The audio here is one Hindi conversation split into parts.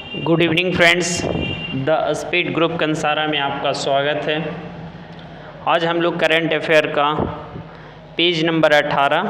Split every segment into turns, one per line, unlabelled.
Good evening friends, the speed group Kansara में आपका स्वागत है। आज हम लोग करंट अफेयर का पेज नंबर 18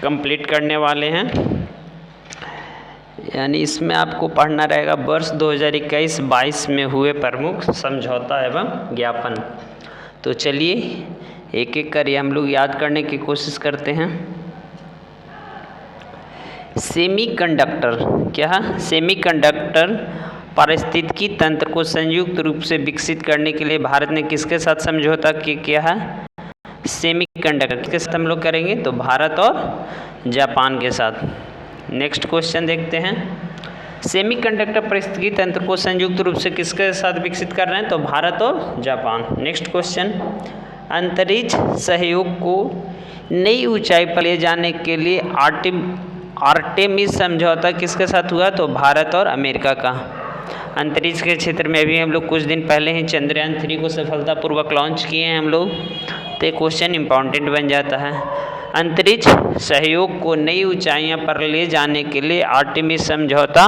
कंप्लीट करने वाले हैं। यानी इसमें आपको पढ़ना रहेगा वर्ष 2021-22 में हुए प्रमुख समझौता एवं ज्ञापन। तो चलिए एक एक कर हम लोग याद करने की कोशिश करते हैं। सेमीकंडक्टर क्या? सेमीकंडक्टर पारिस्थितिकी तंत्र को संयुक्त रूप से विकसित करने के लिए भारत ने किसके साथ समझौता किया है? सेमीकंडक्टर किसके साथ हम लोग करेंगे? तो भारत और जापान के साथ। नेक्स्ट क्वेश्चन देखते हैं। सेमीकंडक्टर पारिस्थितिकी तंत्र को संयुक्त रूप से किसके साथ विकसित कर रहे हैं? तो भारत और जापान। नेक्स्ट क्वेश्चन, अंतरिक्ष सहयोग को नई ऊंचाई पर ले जाने के लिए आर्टेमिस समझौता किसके साथ हुआ? तो भारत और अमेरिका का। अंतरिक्ष के क्षेत्र में अभी हम लोग कुछ दिन पहले ही चंद्रयान 3 को सफलतापूर्वक लॉन्च किए हैं हम लोग। तो ये क्वेश्चन इम्पॉर्टेंट बन जाता है। अंतरिक्ष सहयोग को नई ऊंचाइयों पर ले जाने के लिए आर्टेमिस समझौता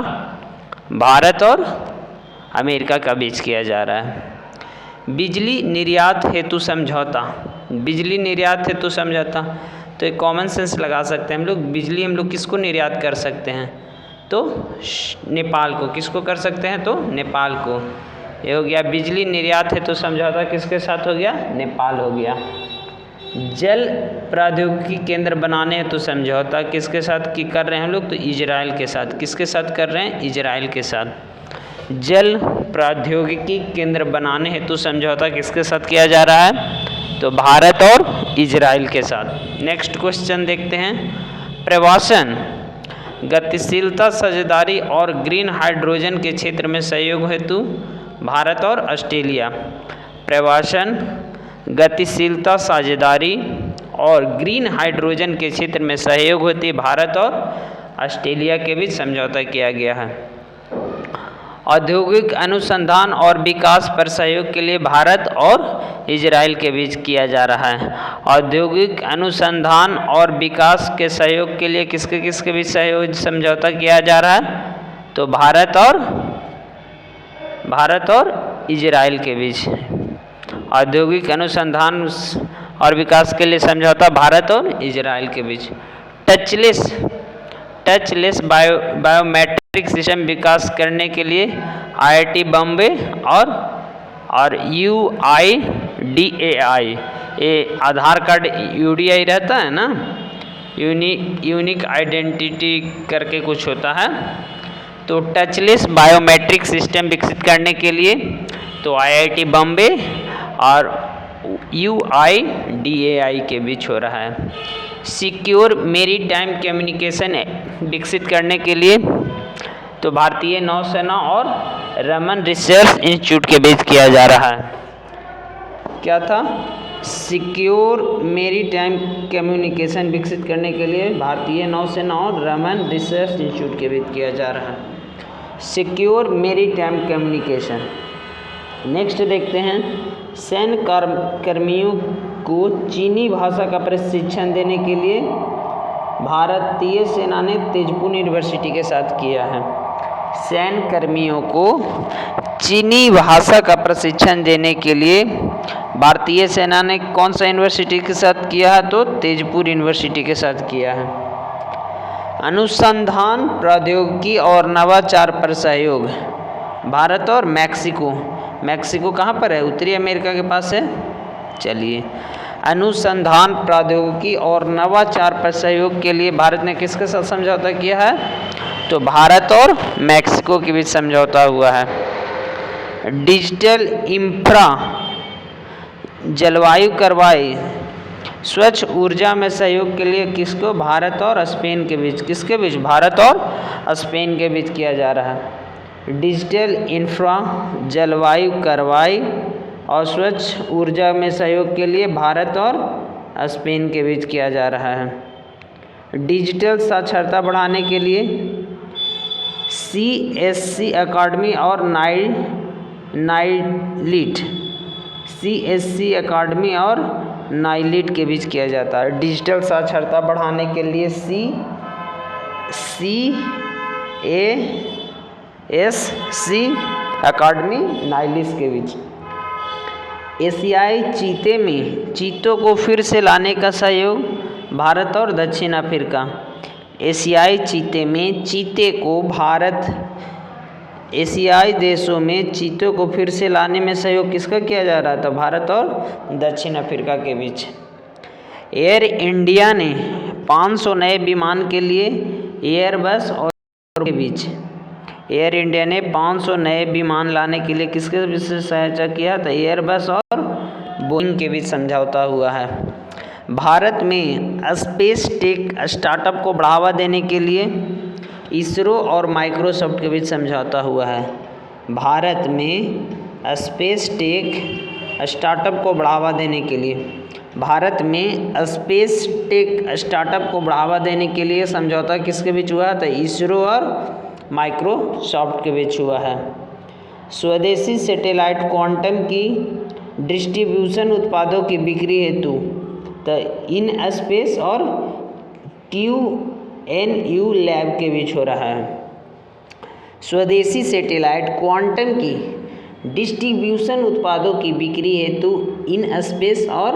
भारत और अमेरिका का बीच किया जा रहा है। बिजली निर्यात हेतु समझौता, बिजली निर्यात हेतु समझौता, तो एक कॉमन सेंस लगा सकते हैं हम लोग। बिजली हम लोग किसको निर्यात कर सकते हैं? तो नेपाल को। किसको कर सकते हैं? तो नेपाल को। ये हो गया बिजली निर्यात हेतु समझौता किसके साथ हो गया? नेपाल हो गया। जल प्रौद्योगिकी केंद्र बनाने हेतु समझौता किसके साथ कर रहे हैं हम लोग? तो इजराइल के साथ। किसके साथ कर रहे हैं? इजराइल के साथ। जल प्रौद्योगिकी केंद्र बनाने हेतु समझौता किसके साथ किया जा रहा है? तो भारत और इजराइल के साथ। नेक्स्ट क्वेश्चन देखते हैं। प्रवासन, गतिशीलता, साझेदारी और ग्रीन हाइड्रोजन के क्षेत्र में सहयोग हेतु भारत और ऑस्ट्रेलिया। प्रवासन, गतिशीलता, साझेदारी और ग्रीन हाइड्रोजन के क्षेत्र में सहयोग हेतु भारत और ऑस्ट्रेलिया के बीच समझौता किया गया है। औद्योगिक अनुसंधान और विकास पर सहयोग के लिए भारत और इजराइल के बीच किया जा रहा है। औद्योगिक अनुसंधान और विकास के सहयोग के लिए किसके बीच सहयोग समझौता किया जा रहा है? तो भारत और इजराइल के बीच। औद्योगिक अनुसंधान और विकास के लिए समझौता भारत और इजराइल के बीच। टचलेस बायोमेट्रिक सिस्टम विकास करने के लिए IIT बॉम्बे और UIDAI, ये आधार कार्ड UDI रहता है ना, यूनिक आइडेंटिटी करके कुछ होता है। तो टचलेस बायोमेट्रिक सिस्टम विकसित करने के लिए तो IIT बॉम्बे और UIDAI के बीच हो रहा है। सिक्योर मेरीटाइम कम्युनिकेशन विकसित करने के लिए तो भारतीय नौसेना और रमन रिसर्च इंस्टीट्यूट के बीच किया जा रहा है। क्या था? सिक्योर मेरीटाइम कम्युनिकेशन विकसित करने के लिए भारतीय नौसेना और रमन रिसर्च इंस्टीट्यूट के बीच किया जा रहा है। Secure maritime communication. नेक्स्ट देखते हैं। सैन्य कर्मियों को चीनी भाषा का प्रशिक्षण देने के लिए भारतीय सेना ने तेजपुर यूनिवर्सिटी के साथ किया है। सैन्य कर्मियों को चीनी भाषा का प्रशिक्षण देने के लिए भारतीय सेना ने कौन सा यूनिवर्सिटी के साथ किया है? तो तेजपुर यूनिवर्सिटी के साथ किया है। अनुसंधान, प्रौद्योगिकी और नवाचार पर सहयोग भारत और मैक्सिको। मैक्सिको कहाँ पर है? उत्तरी अमेरिका के पास है। चलिए, अनुसंधान, प्रौद्योगिकी और नवाचार पर सहयोग के लिए भारत ने किसके साथ समझौता किया है? तो भारत और मैक्सिको के बीच समझौता हुआ है। डिजिटल इंफ्रा, जलवायु कार्रवाई, स्वच्छ ऊर्जा में सहयोग के लिए किसको? भारत और स्पेन के बीच। किसके बीच? भारत और स्पेन के बीच किया जा रहा है। डिजिटल इंफ्रा, जलवायु कार्रवाई और स्वच्छ ऊर्जा में सहयोग के लिए भारत और स्पेन के बीच किया जा रहा है। डिजिटल साक्षरता बढ़ाने के लिए CSC अकादमी और CSC और नाइलिट के बीच किया जाता है। डिजिटल साक्षरता बढ़ाने के लिए SC अकादमी नाइलिस के बीच। एशियाई चीते में चीतों को फिर से लाने का सहयोग भारत और दक्षिण अफ्रीका। एशियाई चीते में चीते को एशियाई देशों में चीतों को फिर से लाने में सहयोग किसका किया जा रहा था? भारत और दक्षिण अफ्रीका के बीच। एयर इंडिया ने 500 नए विमान के लिए एयरबस और के बीच। एयर इंडिया ने 500 नए विमान लाने के लिए किसके बीच सहायता किया था? एयरबस और बोइंग के बीच समझौता हुआ है। भारत में स्पेस टेक स्टार्टअप को बढ़ावा देने के लिए इसरो और माइक्रोसॉफ्ट के बीच समझौता हुआ है। भारत में स्पेस टेक स्टार्टअप को बढ़ावा देने के लिए समझौता किसके बीच हुआ था? इसरो और माइक्रोसॉफ्ट के बीच हुआ है। स्वदेशी सैटेलाइट क्वांटम की डिस्ट्रीब्यूशन उत्पादों की बिक्री हेतु इन स्पेस और QNU लैब के बीच हो रहा है। स्वदेशी सैटेलाइट क्वांटम की डिस्ट्रीब्यूशन उत्पादों की बिक्री हेतु इन स्पेस और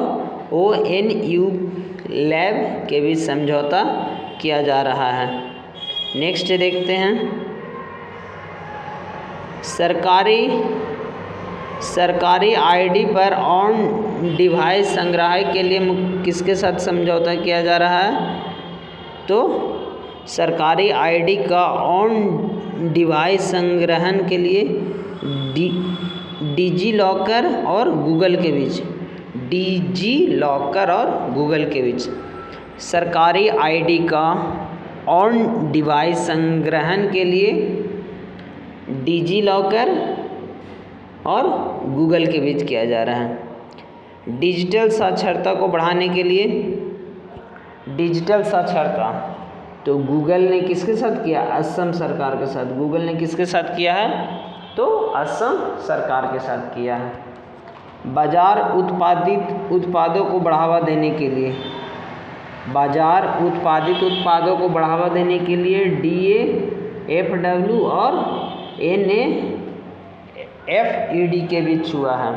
ONU लैब के बीच समझौता किया जा रहा है। नेक्स्ट देखते हैं, सरकारी ID पर ऑन डिवाइस संग्रह के लिए किसके साथ समझौता किया जा रहा है? तो सरकारी ID का ऑन डिवाइस संग्रहण के लिए डिजीलॉकर और गूगल के बीच। सरकारी ID का ऑन डिवाइस संग्रहण के लिए डिजीलॉकर और गूगल के बीच किया जा रहा है। डिजिटल साक्षरता को बढ़ाने के लिए डिजिटल साक्षरता तो गूगल ने किसके साथ किया? असम सरकार के साथ। गूगल ने किसके साथ किया है? तो असम सरकार के साथ किया है। बाजार उत्पादित उत्पादों को बढ़ावा देने के लिए DAFW और NAFED के बीच हुआ है।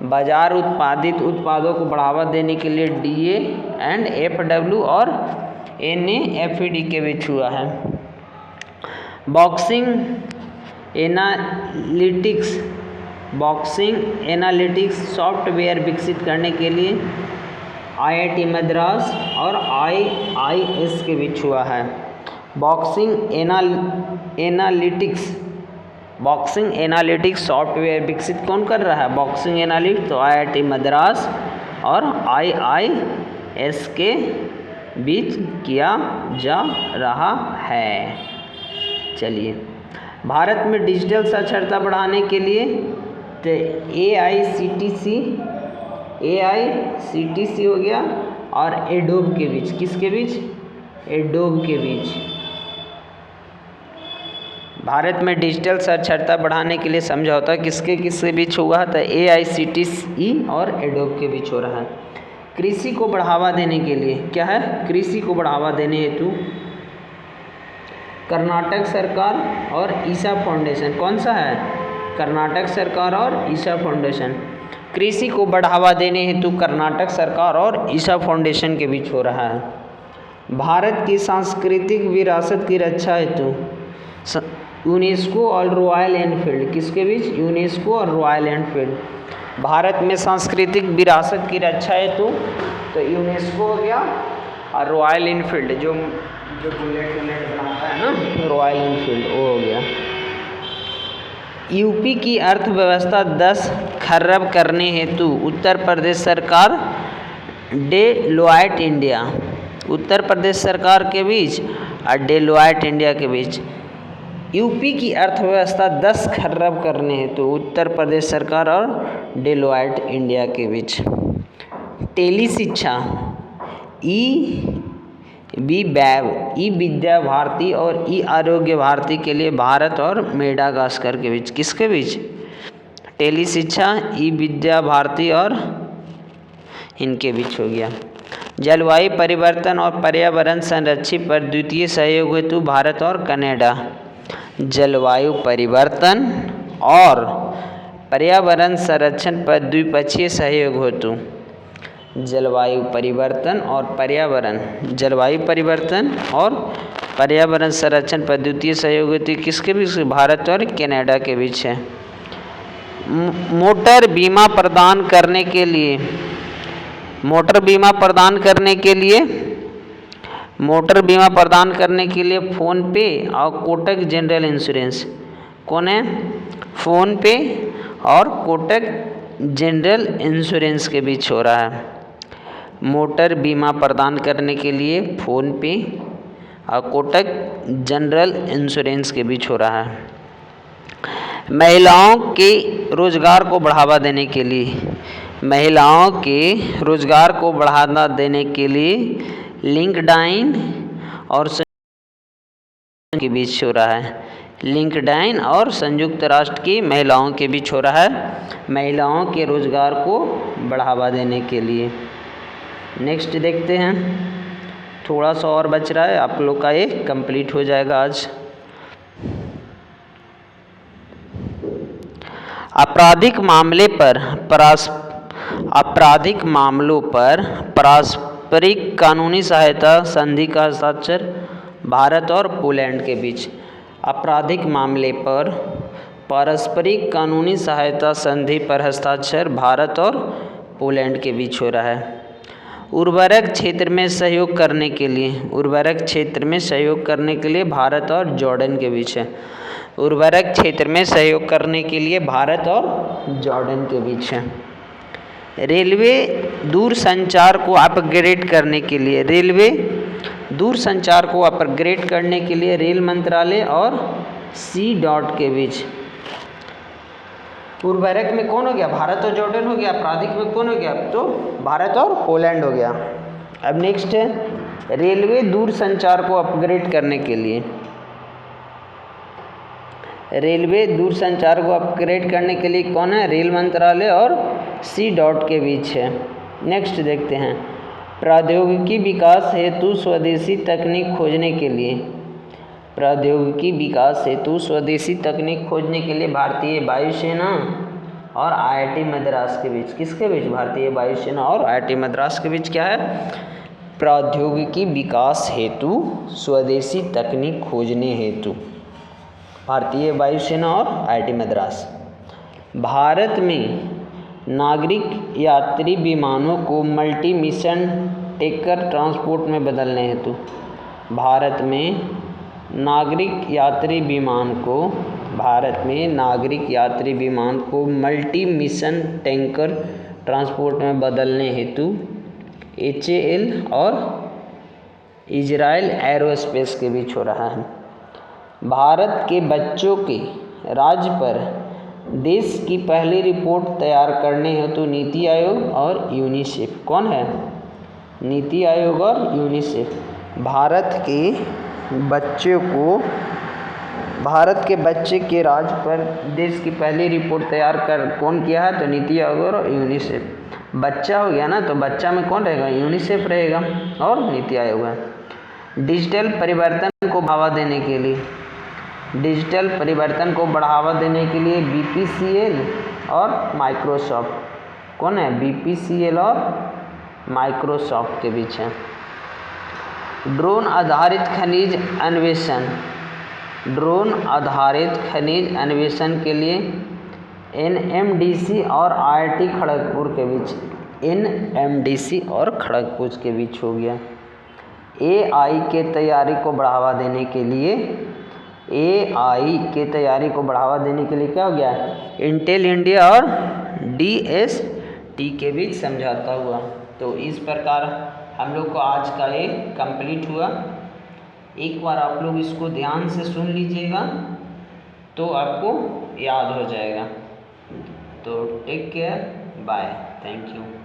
बाजार उत्पादित उत्पादों को बढ़ावा देने के लिए DAFW और NAFED के बीच हुआ है। बॉक्सिंग एनालिटिक्स सॉफ्टवेयर विकसित करने के लिए IIT मद्रास और IIS के बीच हुआ है। बॉक्सिंग एनालिटिक्स सॉफ्टवेयर विकसित कौन कर रहा है? बॉक्सिंग एनालिटिक्स तो IIT मद्रास और IIS के बीच किया जा रहा है। चलिए, भारत में डिजिटल साक्षरता बढ़ाने के लिए तो AICTC हो गया और एडोब के बीच। किसके बीच? एडोब के बीच। भारत में डिजिटल साक्षरता बढ़ाने के लिए समझौता किसके बीच हुआ था? AICTC और एडोब के बीच हो रहा है। कृषि को बढ़ावा देने के लिए क्या है? कृषि को बढ़ावा देने हेतु कर्नाटक सरकार और ईशा फाउंडेशन। कौन सा है? कर्नाटक सरकार और ईशा फाउंडेशन। कृषि को बढ़ावा देने हेतु कर्नाटक सरकार और ईशा फाउंडेशन के बीच हो रहा है। भारत की सांस्कृतिक विरासत की रक्षा हेतु यूनेस्को और रॉयल एनफील्ड। किसके बीच? यूनेस्को और रॉयल एनफील्ड। भारत में सांस्कृतिक विरासत की रक्षा हेतु तो यूनेस्को हो गया और रॉयल एनफील्ड जो बुलेट बनाता है ना, रॉयल एनफील्ड, वो हो गया। यूपी की अर्थव्यवस्था 10 खर्ब करने हेतु उत्तर प्रदेश सरकार डेलोइट इंडिया, उत्तर प्रदेश सरकार के बीच और डेलोइट इंडिया के बीच। यूपी की अर्थव्यवस्था 10 खर्ब करने हेतु उत्तर प्रदेश सरकार और डेलोइट इंडिया के बीच। टेली शिक्षा ई विद्या भारती और ई आरोग्य भारती के लिए भारत और मेडागास्कर के बीच। किसके बीच? टेली शिक्षा ई विद्या भारती और इनके बीच हो गया। जलवायु परिवर्तन और पर्यावरण संरक्षण पर द्वितीय सहयोग हेतु भारत और कनाडा। जलवायु परिवर्तन और पर्यावरण संरक्षण पर द्विपक्षीय सहयोग हेतु। जलवायु परिवर्तन और पर्यावरण संरक्षण पर द्वितीय सहयोग हेतु किसके बीच? भारत और कनाडा के बीच है। मोटर बीमा प्रदान करने के लिए फ़ोन पे और कोटक जनरल इंश्योरेंस कौन है? फ़ोन पे और कोटक जनरल इंश्योरेंस के बीच हो रहा है। मोटर बीमा प्रदान करने के लिए फ़ोन पे और कोटक जनरल इंश्योरेंस के बीच हो रहा है। महिलाओं के रोजगार को बढ़ावा देने के लिए लिंक्डइन और के बीच हो रहा है। लिंक्डइन और संयुक्त राष्ट्र की महिलाओं के बीच हो रहा है, महिलाओं के रोजगार को बढ़ावा देने के लिए। नेक्स्ट देखते हैं, थोड़ा सा और बच रहा है, आप लोग का ये कंप्लीट हो जाएगा आज। आपराधिक मामलों पर पारस्परिक कानूनी सहायता संधि का हस्ताक्षर भारत और पोलैंड के बीच। आपराधिक मामले पर पारस्परिक कानूनी सहायता संधि पर हस्ताक्षर भारत और पोलैंड के बीच हो रहा है। उर्वरक क्षेत्र में सहयोग करने के लिए भारत और जॉर्डन के बीच है। उर्वरक क्षेत्र में सहयोग करने के लिए भारत और जॉर्डन के बीच है। रेलवे दूरसंचार को अपग्रेड करने के लिए रेल मंत्रालय और CDOT के बीच। उर्वरक में कौन हो गया? भारत और जॉर्डन हो गया। आपराधिक में कौन हो गया? तो भारत और पोलैंड हो गया। अब नेक्स्ट है, रेलवे दूरसंचार को अपग्रेड करने के लिए कौन है? रेल मंत्रालय और CDOT के बीच है। नेक्स्ट देखते हैं, प्रौद्योगिकी विकास हेतु स्वदेशी तकनीक खोजने के लिए भारतीय वायुसेना और IIT मद्रास के बीच। किसके बीच? भारतीय वायुसेना और IIT मद्रास के बीच क्या है? प्रौद्योगिकी विकास हेतु स्वदेशी तकनीक खोजने हेतु भारतीय वायुसेना और IIT मद्रास। भारत में नागरिक यात्री विमानों को मल्टी मिशन टैंकर ट्रांसपोर्ट में बदलने हेतु नागरिक यात्री विमान को मल्टी मिशन टैंकर ट्रांसपोर्ट में बदलने हेतु HAL और इजराइल एरोस्पेस के बीच हो रहा है। भारत के बच्चों के राज्य पर देश की पहली रिपोर्ट तैयार करने हेतु नीति आयोग और यूनिसेफ कौन है? नीति आयोग और यूनिसेफ। भारत के बच्चे के राज्य पर देश की पहली रिपोर्ट तैयार कर कौन किया है? तो नीति आयोग और यूनिसेफ। बच्चा हो गया ना, तो बच्चा में कौन रहेगा? यूनिसेफ रहेगा और नीति आयोग है। डिजिटल परिवर्तन को बढ़ावा देने के लिए BPCL और माइक्रोसॉफ्ट कौन है? BPCL और माइक्रोसॉफ्ट के बीच है। ड्रोन आधारित खनिज अन्वेषण के लिए NMDC और IIT खड़गपुर के बीच हो गया। AI के तैयारी को बढ़ावा देने के लिए क्या हो गया? इंटेल इंडिया और DST के बीच समझौता हुआ। तो इस प्रकार हम लोग को आज का ये कंप्लीट हुआ। एक बार आप लोग इसको ध्यान से सुन लीजिएगा तो आपको याद हो जाएगा। तो take care, bye, thank you.